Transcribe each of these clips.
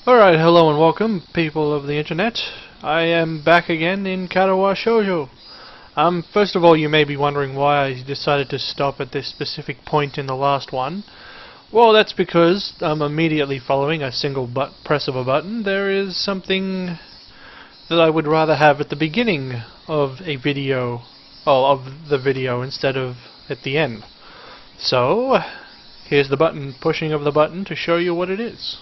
Alright, hello and welcome, people of the internet. I am back again in Katawa Shoujo. First of all, you may be wondering why I decided to stop at this specific point in the last one. Well, that's because immediately following a single press of a button, there is something that I would rather have at the beginning of a video, instead of at the end. So, here's the pushing of the button to show you what it is.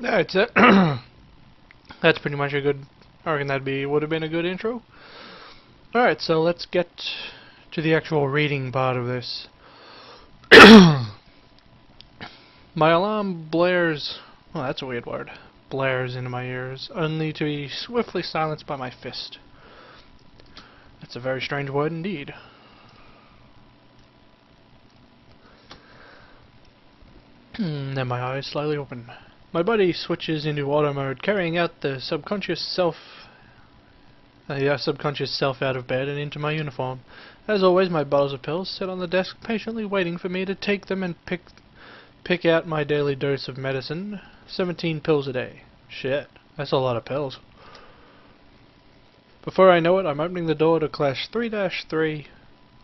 That's it. That's pretty much a good. I reckon would have been a good intro. Alright, so let's get to the actual reading part of this. My alarm blares. Well, that's a weird word. Blares into my ears, only to be swiftly silenced by my fist. That's a very strange word indeed. Then my eyes slightly open. My body switches into auto mode, carrying out the subconscious self out of bed and into my uniform. As always, my bottles of pills sit on the desk, patiently waiting for me to take them and pick out my daily dose of medicine. 17 pills a day. Shit, that's a lot of pills. Before I know it, I'm opening the door to class 3-3.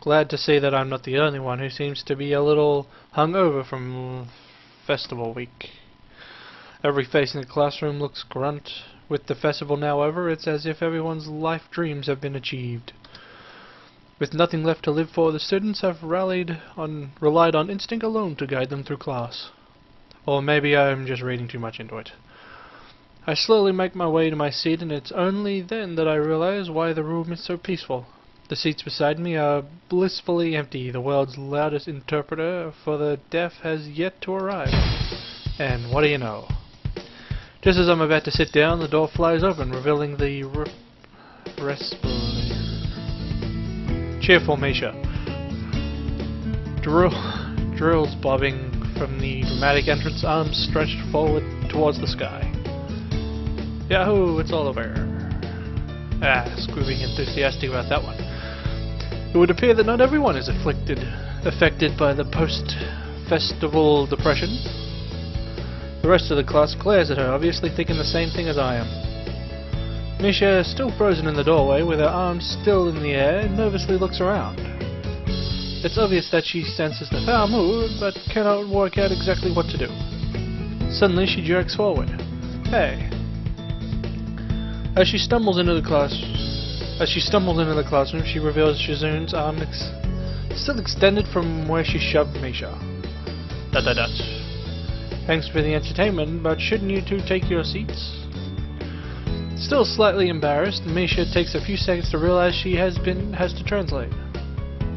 Glad to see that I'm not the only one who seems to be a little hungover from festival week. Every face in the classroom looks grunt. With the festival now over, it's as if everyone's life dreams have been achieved. With nothing left to live for, the students have relied on instinct alone to guide them through class. Or maybe I'm just reading too much into it. I slowly make my way to my seat, and it's only then that I realize why the room is so peaceful. The seats beside me are blissfully empty. The world's loudest interpreter for the deaf has yet to arrive. And what do you know? Just as I'm about to sit down, the door flies open, revealing the cheerful Misha. Drills bobbing from the dramatic entrance, arms stretched forward towards the sky. Yahoo! It's all over. Screaming enthusiastic about that one. It would appear that not everyone is affected by the post-festival depression. The rest of the class glares at her, obviously thinking the same thing as I am. Misha, still frozen in the doorway, with her arms still in the air, nervously looks around. It's obvious that she senses the foul mood, but cannot work out exactly what to do. Suddenly she jerks forward. Hey. As she stumbles into the classroom, she reveals Shizun's arm still extended from where she shoved Misha. Thanks for the entertainment, but shouldn't you two take your seats? Still slightly embarrassed, Misha takes a few seconds to realize she has to translate.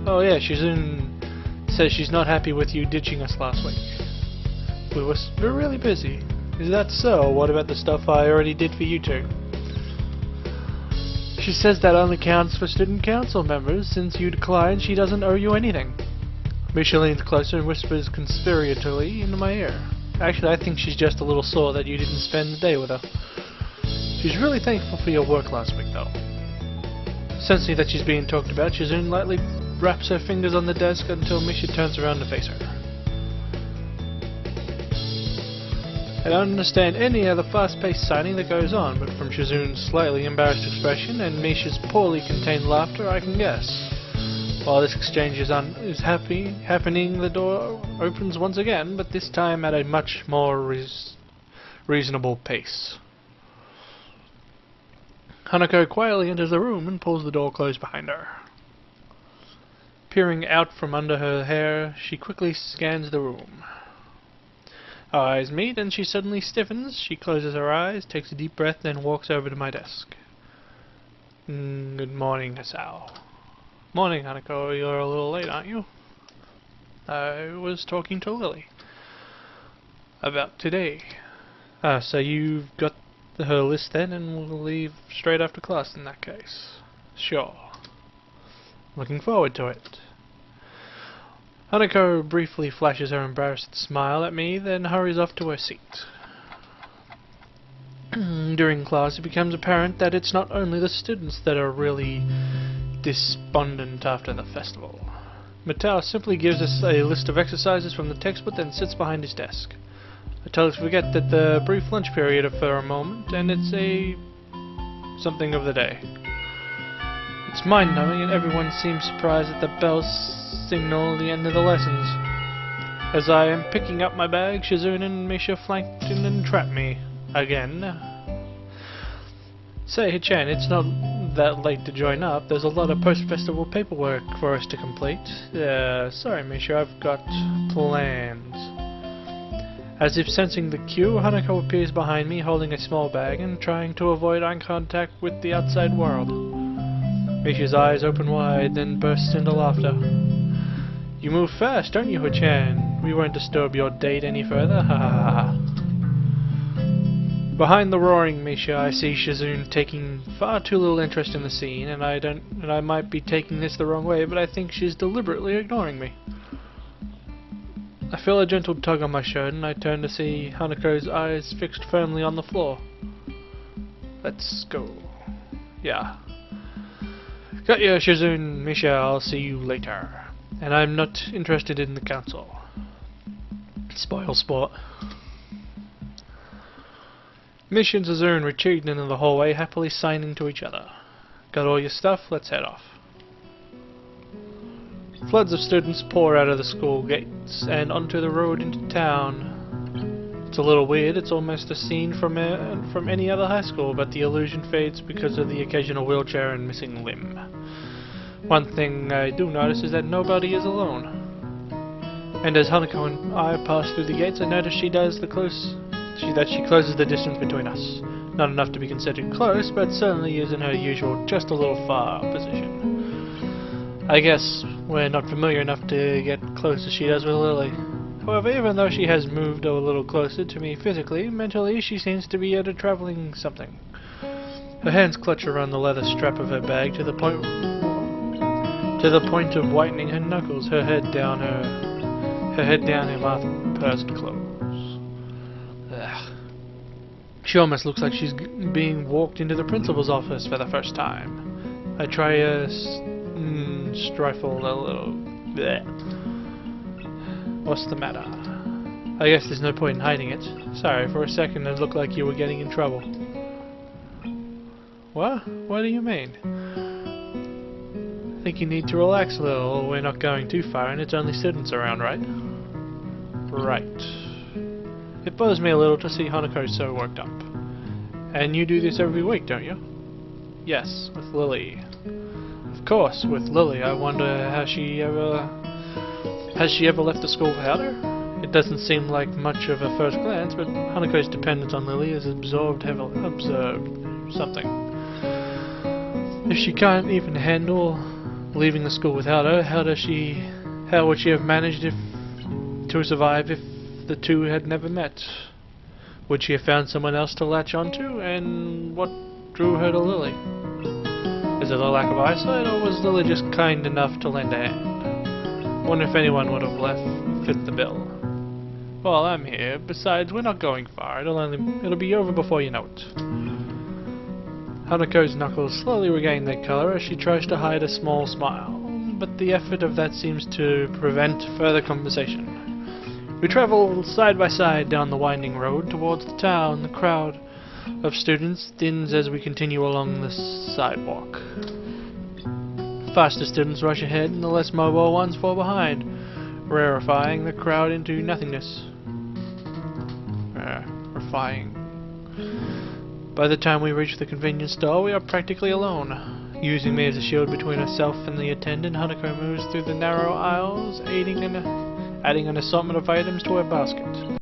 Oh yeah, Shizun says she's not happy with you ditching us last week. We're really busy. Is that so? What about the stuff I already did for you two? She says that only counts for student council members. Since you declined, she doesn't owe you anything. Misha leans closer and whispers conspiratorially into my ear. Actually, I think she's just a little sore that you didn't spend the day with her. She's really thankful for your work last week, though. Sensing that she's being talked about, Shizun lightly wraps her fingers on the desk until Misha turns around to face her. I don't understand any of the fast-paced signing that goes on, but from Shizune's slightly embarrassed expression and Misha's poorly contained laughter, I can guess. While this exchange is happening, the door opens once again, but this time at a much more reasonable pace. Hanako quietly enters the room and pulls the door closed behind her. Peering out from under her hair, she quickly scans the room. Our eyes meet, and she suddenly stiffens. She closes her eyes, takes a deep breath, then walks over to my desk. Good morning, Hisao. Morning, Hanako. You're a little late, aren't you? I was talking to Lily. About today. So you've got her list then, and we'll leave straight after class in that case. Sure. Looking forward to it. Hanako briefly flashes her embarrassed smile at me, then hurries off to her seat. During class, it becomes apparent that it's not only the students that are really despondent after the festival. Matao simply gives us a list of exercises from the textbook and sits behind his desk. I tell her to forget that the brief lunch period for a moment, and it's something of the day. It's mind-numbing, and everyone seems surprised that the bells signal the end of the lessons. As I am picking up my bag, Shizune and Misha flanked and entrapped me. Again. Say, Hichan, it's not that late to join up. There's a lot of post-festival paperwork for us to complete. Sorry, Misha, I've got plans. As if sensing the cue, Hanako appears behind me, holding a small bag and trying to avoid eye contact with the outside world. Misha's eyes open wide, then bursts into laughter. You move fast, don't you, Hichan? We won't disturb your date any further. Ha ha ha. Behind the roaring Misha, I see Shizune taking far too little interest in the scene, and I might be taking this the wrong way, but I think she's deliberately ignoring me. I feel a gentle tug on my shirt, and I turn to see Hanako's eyes fixed firmly on the floor. Let's go. Yeah. Got ya, Shizune, Misha, I'll see you later. And I'm not interested in the council. Spoil sport. Misha and Shizune retreat into the hallway, happily signing to each other. Got all your stuff? Let's head off. Floods of students pour out of the school gates and onto the road into town. It's a little weird. It's almost a scene from any other high school, but the illusion fades because of the occasional wheelchair and missing limb. One thing I do notice is that nobody is alone. And as Hanako and I pass through the gates, I notice she closes the distance between us. Not enough to be considered close, but certainly is in her usual just a little far position. I guess we're not familiar enough to get close as she does with Lily. However, even though she has moved a little closer to me physically, mentally she seems to be at a traveling something. Her hands clutch around the leather strap of her bag to the point of whitening her knuckles, her head down, her mouth pursed close. Ugh. She almost looks like she's being walked into the principal's office for the first time. I try to stifle a little. Bleh. What's the matter? I guess there's no point in hiding it. Sorry, for a second it looked like you were getting in trouble. What? What do you mean? I think you need to relax a little. We're not going too far and it's only students around, right? Right. It bothers me a little to see Hanako so worked up. And you do this every week, don't you? Yes, with Lily. Of course, with Lily. I wonder, has she ever left the school without her? It doesn't seem like much of a first glance, but Hanako's dependence on Lily is observed something. If she can't even handle leaving the school without her, how would she have managed to survive if the two had never met? Would she have found someone else to latch onto? And what drew her to Lily? Is it a lack of eyesight, or was Lily just kind enough to lend a hand? Wonder if anyone would have fit the bill. Well, I'm here. Besides, we're not going far. It'll be over before you know it. Hanako's knuckles slowly regain their color as she tries to hide a small smile, but the effort of that seems to prevent further conversation. We travel side by side down the winding road towards the town. The crowd of students thins as we continue along the sidewalk. Faster students rush ahead and the less mobile ones fall behind, rarefying the crowd into nothingness. Rareifying. By the time we reach the convenience store, we are practically alone. Using me as a shield between herself and the attendant, Hanako moves through the narrow aisles, adding an assortment of items to her basket.